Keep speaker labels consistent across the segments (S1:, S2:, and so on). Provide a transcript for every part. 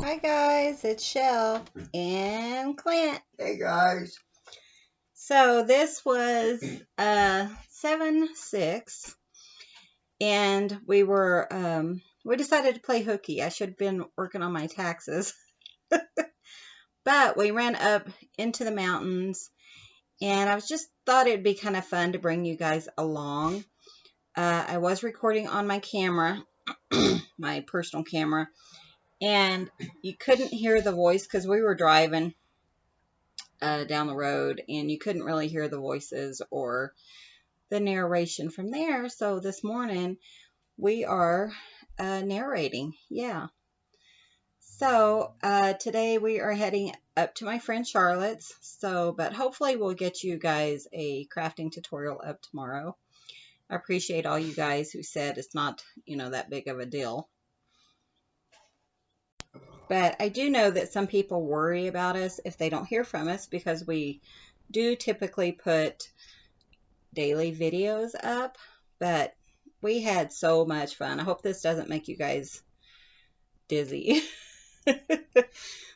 S1: Hi guys, it's Chelle and Clint.
S2: Hey guys.
S1: So this was 7/6 and we decided to play hooky. I should have been working on my taxes. But we ran up into the mountains and I just thought it'd be kind of fun to bring you guys along. I was recording on my camera, my personal camera, and you couldn't hear the voice because we were driving down the road and you couldn't really hear the voices or the narration from there. So this morning we are narrating. Yeah. So today we are heading up to my friend Charlotte's. But hopefully we'll get you guys a crafting tutorial up tomorrow. I appreciate all you guys who said it's not, that big of a deal. But I do know that some people worry about us if they don't hear from us because we do typically put daily videos up. But we had so much fun. I hope this doesn't make you guys dizzy.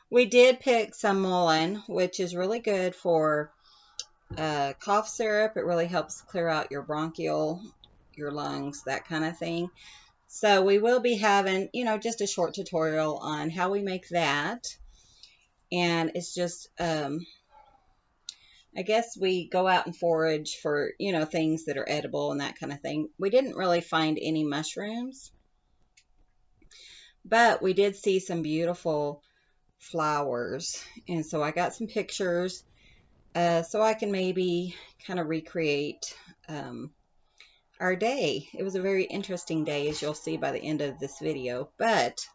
S1: We did pick some mullein, which is really good for cough syrup. It really helps clear out your bronchial, your lungs, that kind of thing. So we will be having, just a short tutorial on how we make that. And it's just, I guess we go out and forage for, things that are edible and that kind of thing. We didn't really find any mushrooms, but we did see some beautiful flowers. And so I got some pictures so I can maybe kind of recreate our day. It was a very interesting day, as you'll see by the end of this video, but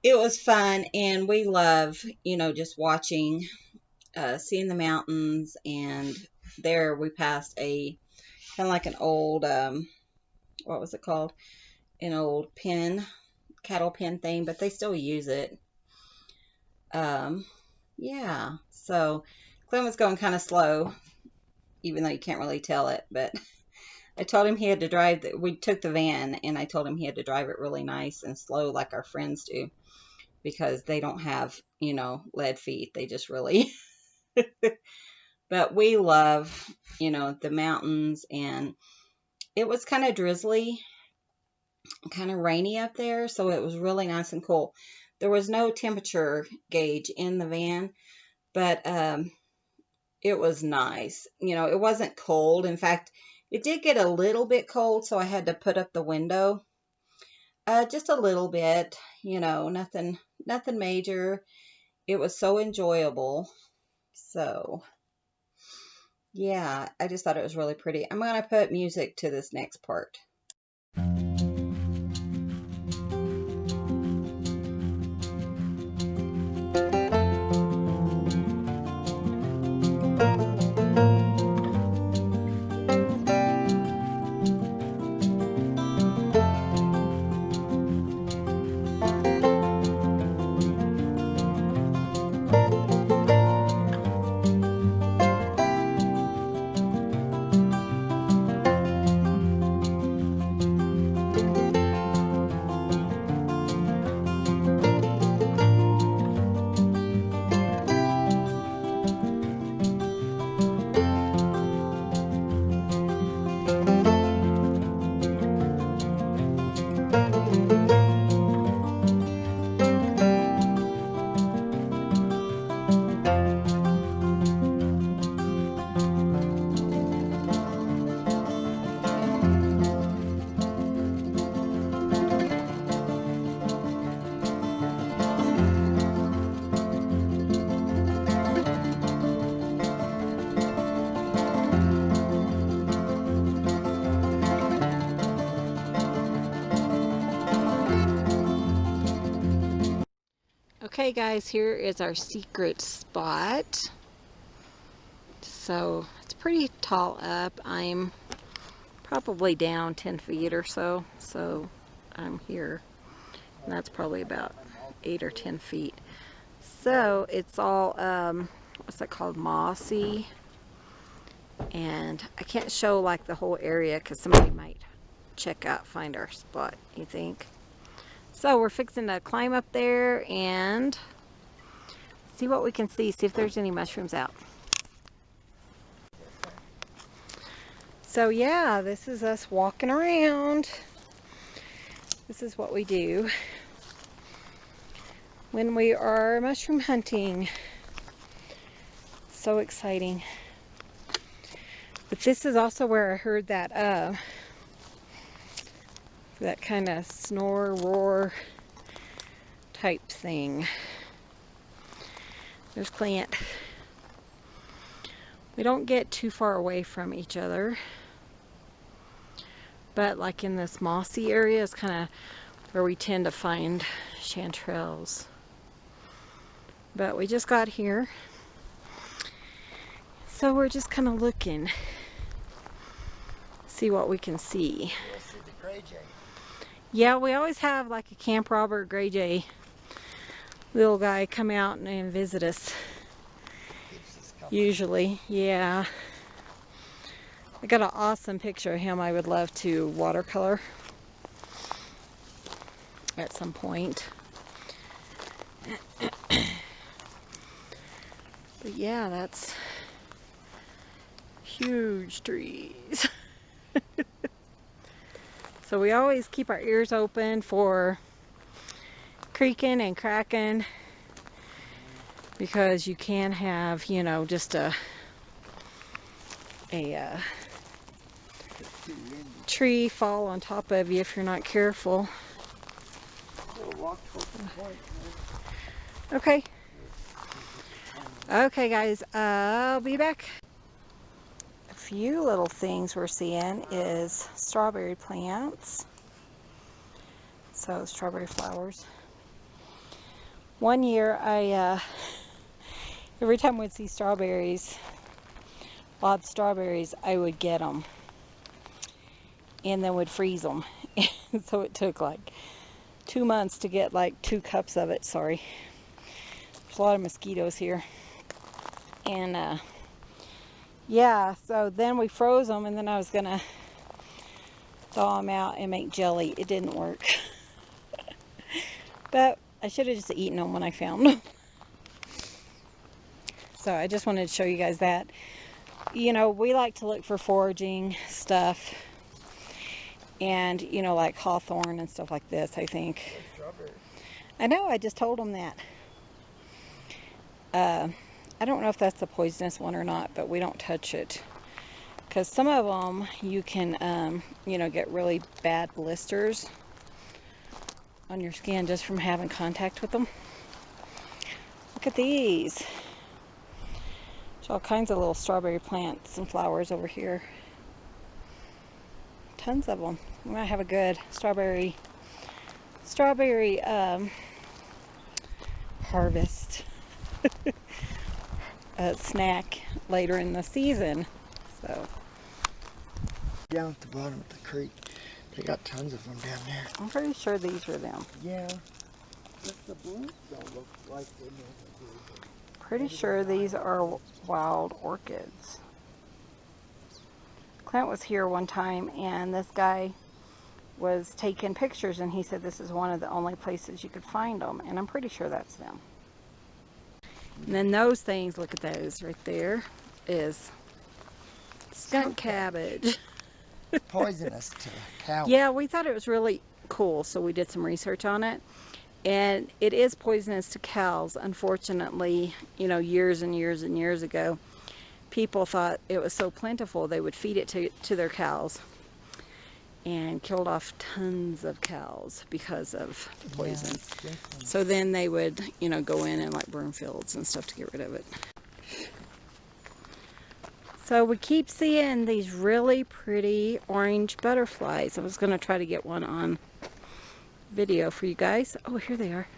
S1: it was fun, and we love, just watching, seeing the mountains. And there we passed a kind of like an old, what was it called? An old pen, cattle pen thing, but they still use it. Yeah, so Clint was going kind of slow, even though you can't really tell it, but I told him he had to drive, we took the van, and I told him he had to drive it really nice and slow like our friends do, because they don't have, lead feet. They just really, but we love, the mountains, and it was kind of drizzly, kind of rainy up there, so it was really nice and cool. There was no temperature gauge in the van, but it was nice. It wasn't cold. In fact, it did get a little bit cold, so I had to put up the window. Just a little bit, nothing major. It was so enjoyable. So, yeah, I just thought it was really pretty. I'm going to put music to this next part. Okay guys, here is our secret spot. So it's pretty tall up. I'm probably down 10 feet or so. So I'm here. And that's probably about 8 or 10 feet. So it's all, what's that called? Mossy. And I can't show like the whole area because somebody might check out, find our spot, you think?
S2: So we're fixing to climb up there and see what we can see if there's any mushrooms out. So yeah, this is us walking around. This is what we do when we are mushroom hunting. So exciting. But this is also where I heard that that kind of snore, roar type thing. There's Clint. We don't get too far away from each other, but like in this mossy area is kind of where we tend to find chanterelles. But we just got here, so we're just kind of looking, see what we can see.
S3: We'll see the gray jay.
S2: Yeah, we always have like a Camp Robert gray jay little guy come out and visit us. Usually, yeah. I got an awesome picture of him I would love to watercolor at some point. But yeah, that's huge trees. So we always keep our ears open for creaking and cracking, because you can have, you know, just a tree fall on top of you if you're not careful. Okay. Okay, guys, I'll be back. A few little things we're seeing is strawberry plants. So strawberry flowers. One year every time we'd see strawberries, wild strawberries, I would get them and then would freeze them. So it took like 2 months to get like 2 cups of it. Sorry, there's a lot of mosquitoes here. And yeah, so then we froze them, and then I was gonna thaw them out and make jelly. It didn't work. But I should have just eaten them when I found them. So I just wanted to show you guys that. You know, we like to look for foraging stuff. And, you know, like hawthorn and stuff like this, I think. I know, I just told them that. I don't know if that's the poisonous one or not, but we don't touch it. Because some of them, you can, you know, get really bad blisters on your skin just from having contact with them. Look at these. There's all kinds of little strawberry plants and flowers over here. Tons of them. We might have a good strawberry harvest snack later in the season. So
S3: down at the bottom of the creek, they got tons of them down there.
S2: I'm pretty sure these are them.
S3: Yeah, just the blooms don't look like they do.
S2: Pretty sure these are wild orchids. Clint was here one time, and this guy was taking pictures, and he said this is one of the only places you could find them, and I'm pretty sure that's them. And then those things, look at those right there, is skunk cabbage.
S3: Poisonous to cows.
S2: Yeah, we thought it was really cool, so we did some research on it. And it is poisonous to cows. Unfortunately, you know, years and years and years ago, people thought it was so plentiful they would feed it to their cows, and killed off tons of cows because of the poison. Yeah, so then they would, you know, go in and like burn fields and stuff to get rid of it. So we keep seeing these really pretty orange butterflies. I was going to try to get one on video for you guys. Oh, here they are.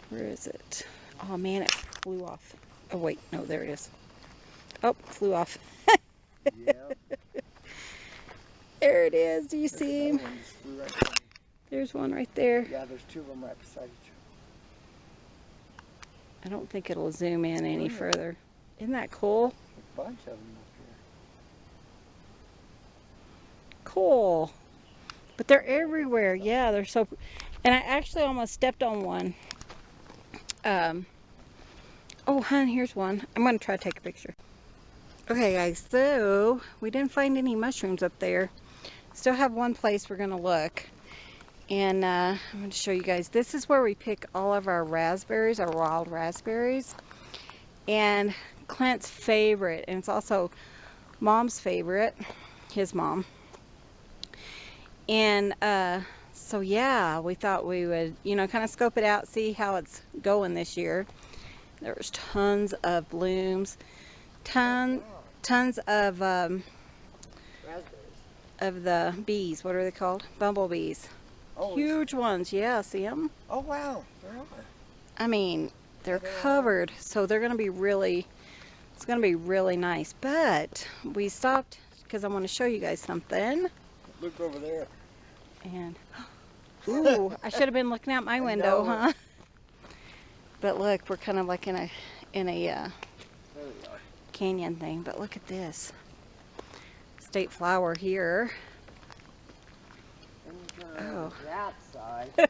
S2: Where is it? Oh man, it flew off. Oh wait, no, there it is. Oh, flew off.
S3: Yeah.
S2: There it is. Do you see him?
S3: Right,
S2: there's one right there.
S3: yeah, there's 2 of them right beside each
S2: I don't think it'll zoom in any further. Isn't that cool?
S3: other. A bunch of them up
S2: Cool. But they're everywhere. Yeah, they're so... And I actually almost stepped on one. Oh, hun, here's one. I'm going to try to take a picture. Okay, guys, so we didn't find any mushrooms up there. Still have one place we're going to look. And I'm going to show you guys. This is where we pick all of our raspberries, our wild raspberries. And Clint's favorite, and it's also Mom's favorite, his mom. And so yeah, we thought we would, you know, kind of scope it out, see how it's going this year. There was tons of blooms, tons of the bees. What are they called? Bumblebees.
S3: Oh,
S2: Huge ones. Yeah, see them?
S3: oh wow, there are.
S2: I mean, they're covered, so they're going to be really, it's going to be really nice. But we stopped because I want to show you guys something.
S3: Look over there.
S2: And, ooh, I should have been looking out my window, huh? But look, we're kind of like in a canyon thing. But look at this. State flower here. Oh.
S3: That side.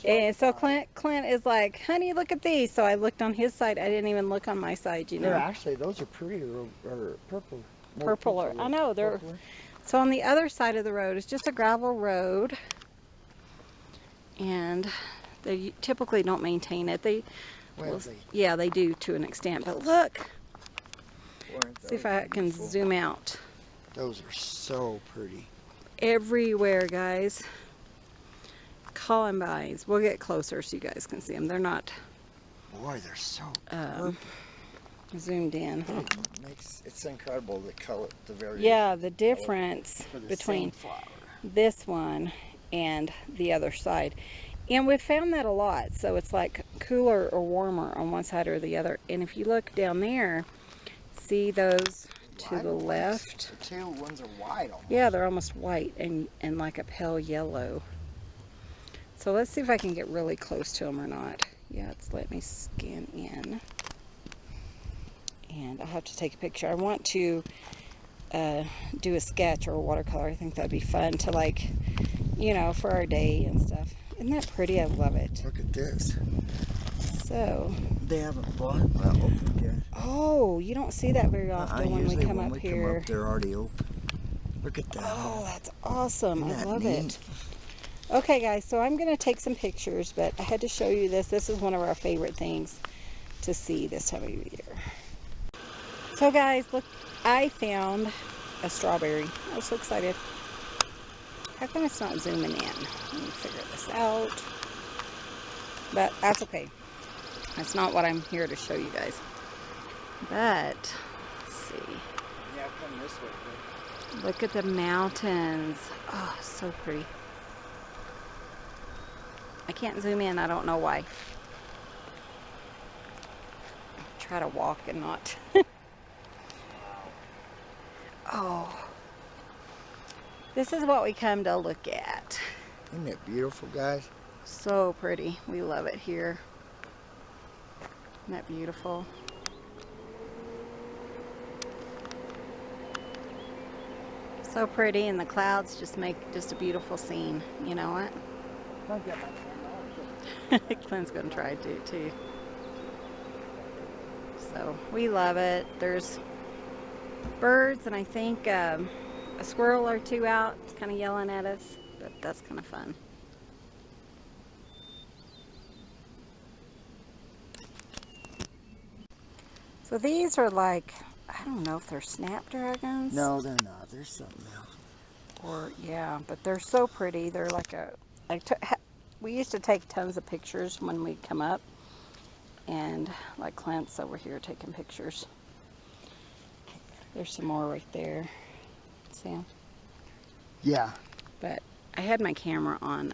S2: And so Clint is like, honey, look at these. So I looked on his side. I didn't even look on my side, you know.
S3: They're actually, those are pretty, or purple.
S2: Purple. I know, they're...
S3: Purple.
S2: So on the other side of the road is just a gravel road. And they typically don't maintain it. Yeah, they do to an extent. But look. See if I can zoom out.
S3: Those are so pretty.
S2: Everywhere, guys. Columbines. We'll get closer so you guys can see them. They're not
S3: Boy, they're so purple.
S2: zoomed in.
S3: It's incredible the color, the variation.
S2: Yeah, the difference
S3: for the
S2: between
S3: same flower.
S2: this one and the other side. And we've found that a lot. So it's like cooler or warmer on one side or the other. And if you look down there, see those to the left?
S3: The tail ones are white almost.
S2: Yeah, they're almost white and like a pale yellow. So let's see if I can get really close to them or not. Yeah, it's let me scan in. And I'll have to take a picture. I want to do a sketch or a watercolor. I think that'd be fun to, like, you know, for our day and stuff. Isn't that pretty? I love it.
S3: Look at this.
S2: So.
S3: They haven't opened yet.
S2: Oh, you don't see that very often when we come up here.
S3: They're already open. Look at that.
S2: Oh, that's awesome.
S3: Isn't
S2: I
S3: that
S2: love
S3: neat?
S2: it. Okay, guys, so I'm going to take some pictures, but I had to show you this. This is one of our favorite things to see this time of year. So, guys, look, I found a strawberry. I'm so excited. How come it's not zooming in? Let me figure this out. But that's okay. That's not what I'm here to show you guys. But, let's see.
S3: Yeah, come this way.
S2: Look at the mountains. Oh, so pretty. I can't zoom in. I don't know why. Try to walk and not. Oh. This is what we come to look at.
S3: Isn't that beautiful, guys?
S2: So pretty. We love it here. Isn't that beautiful? So pretty, and the clouds just make just a beautiful scene. You know what?
S3: I'll get my camera.
S2: Clint's gonna try to too. So we love it. There's birds, and I think a squirrel or two out kind of yelling at us, but that's kind of fun. So these are like, I don't know if they're snapdragons.
S3: No, they're not. There's something else.
S2: Or, yeah, but they're so pretty. They're like we used to take tons of pictures when we come up. And like Clint's over here taking pictures. There's some more right there. See 'em?
S3: Yeah.
S2: But I had my camera on,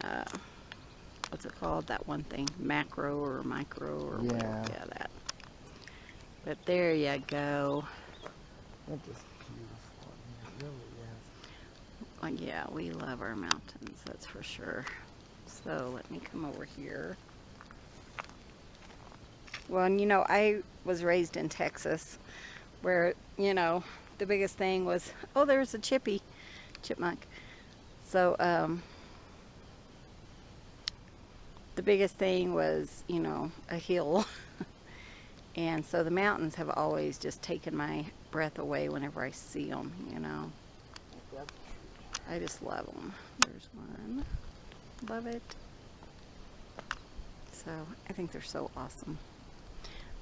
S2: what's it called? That one thing. Macro or micro or whatever. Yeah, that. But there you go.
S3: That is beautiful. It really is.
S2: Well, yeah, we love our mountains, that's for sure. So let me come over here. Well, and you know, I was raised in Texas where, you know, the biggest thing was, oh, there's a chipmunk. So the biggest thing was, you know, a hill. And so the mountains have always just taken my breath away whenever I see them, you know. I just love them. There's one. Love it. So I think they're so awesome.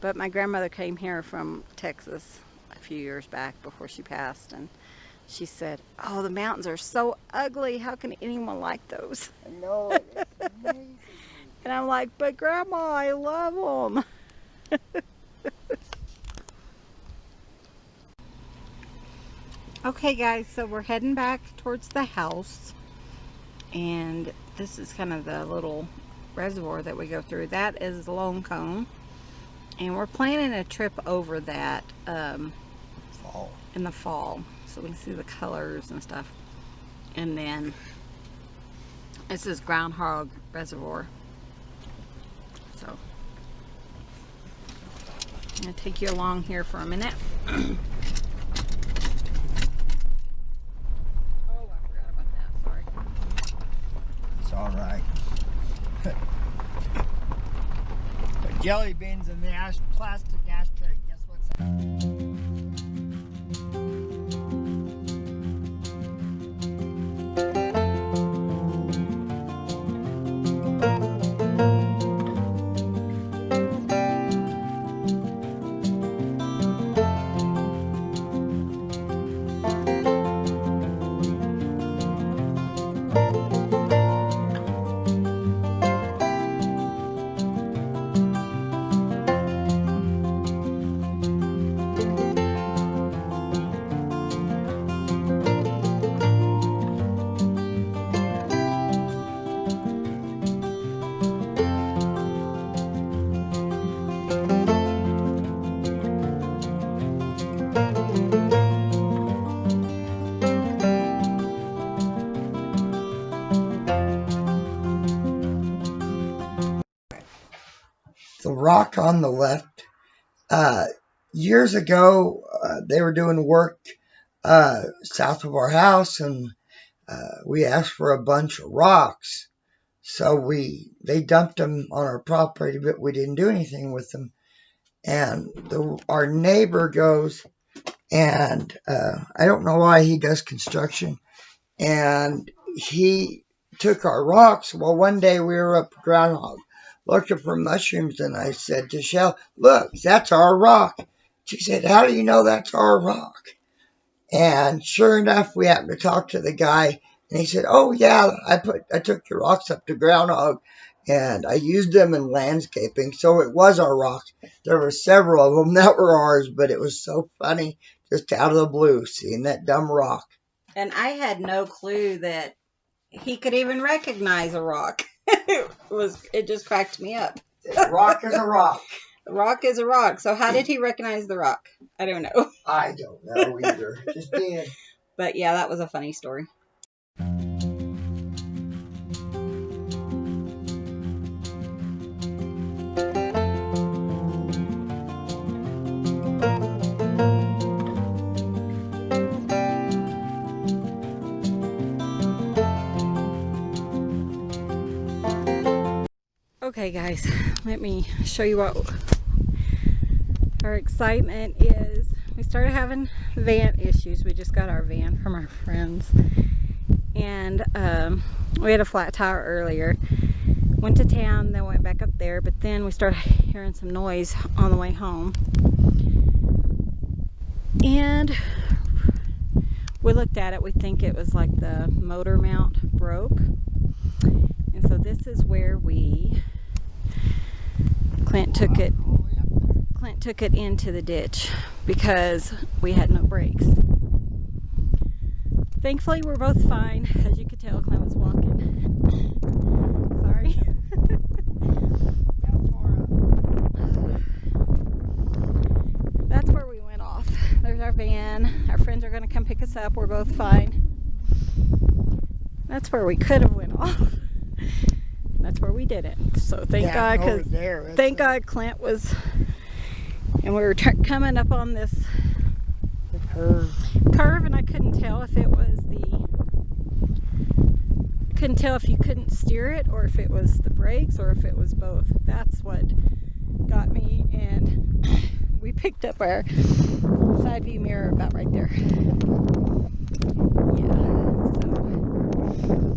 S2: But my grandmother came here from Texas a few years back before she passed, and she said, oh, the mountains are so ugly. How can anyone like those?
S3: I know it. It's amazing.
S2: And I'm like, but Grandma, I love them. Okay, guys, so we're heading back towards the house. And this is kind of the little reservoir that we go through. That is the Lone Cone. And we're planning a trip over that
S3: Fall.
S2: in the fall, so we can see the colors and stuff. And then this is Groundhog Reservoir. So I'm going to take you along here for a minute. Oh, I forgot about that. Sorry.
S3: It's all right. The jelly beans in the plastic ashtray. Guess what's that? The rock on the left. Years ago, they were doing work south of our house, and we asked for a bunch of rocks. So they dumped them on our property, but we didn't do anything with them. And our neighbor goes, and I don't know why he does construction, and he took our rocks. Well, one day we were up Groundhog looking for mushrooms, and I said to Chelle, look, that's our rock. She said, how do you know that's our rock? And sure enough, we happened to talk to the guy, and he said, oh yeah, I took your rocks up to Groundhog, and I used them in landscaping, so it was our rock. There were several of them that were ours, but it was so funny, just out of the blue, seeing that dumb rock.
S1: And I had no clue that he could even recognize a rock. It just cracked me up.
S3: A rock is a rock.
S1: A rock is a rock. So how did he recognize the rock? I don't know.
S3: I don't know either. Just did.
S1: But yeah, that was a funny story.
S2: Okay, guys, let me show you what our excitement is. We started having van issues. We just got our van from our friends, and we had a flat tire earlier. Went to town, then went back up there, but then we started hearing some noise on the way home, and we looked at it. We think it was like the motor mount broke, and so this is where Clint took it into the ditch because we had no brakes. Thankfully, we're both fine. As you could tell, Clint was walking. Sorry. That's where we went off. There's our van. Our friends are going to come pick us up. We're both fine. That's where we could have went off. That's where we didn't. So thank God, because
S3: thank
S2: God Clint was, and we were coming up on this
S3: curve.
S2: Curve, and I couldn't tell if it was couldn't tell if you couldn't steer it or if it was the brakes or if it was both. That's what got me, and we picked up our side view mirror about right there. Yeah, so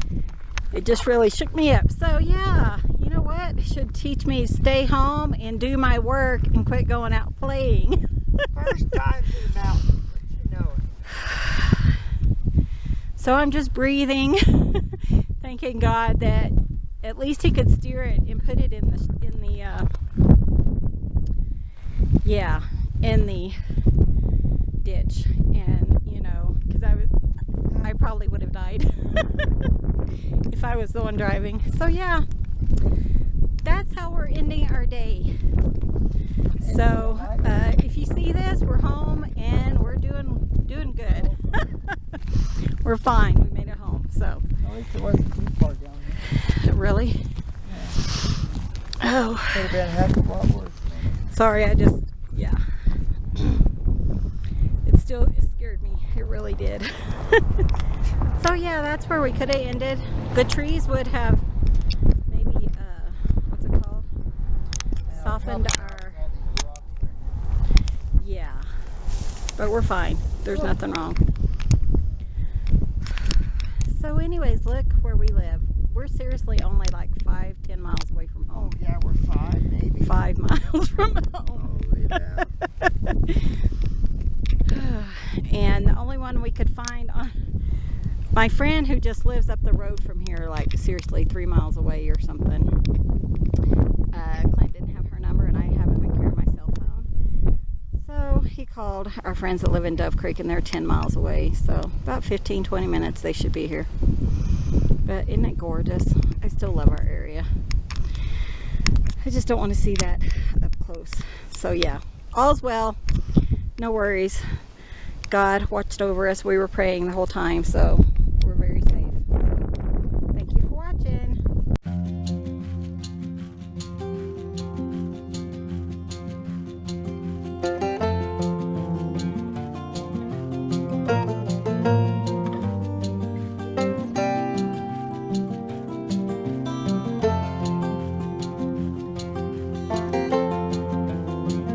S2: it just really shook me up. So yeah, you know what? It should teach me to stay home and do my work and quit going out playing.
S3: First time to the mountain, but you know it.
S2: So I'm just breathing, thanking God that at least He could steer it and put it in the ditch, and you know, because I probably would have died if I was the one driving. So yeah, that's how we're ending our day. So if you see this, we're home and we're doing good. We're fine. We made it home. So
S3: At least it wasn't too far down there.
S2: really,
S3: Yeah.
S2: oh,
S3: Could have been a heck of a lot worse.
S2: sorry. Yeah. It scared me. It really did. So yeah, that's where we could have ended. The trees would have maybe what's it called? Softened our. Yeah, but we're fine. There's nothing wrong. So anyways, look where we live. We're seriously only like 5-10 miles away from home.
S3: Oh yeah, we're 5 maybe.
S2: 5 miles from home.
S3: Oh yeah.
S2: And the only one we could find on my friend who just lives up the road from here, like seriously 3 miles away or something. Clint didn't have her number, and I haven't been carrying my cell phone. So he called our friends that live in Dove Creek, and they're 10 miles away. So about 15-20 minutes they should be here. But isn't it gorgeous? I still love our area. I just don't want to see that up close. So yeah, all's well. No worries. God watched over us. We were praying the whole time, so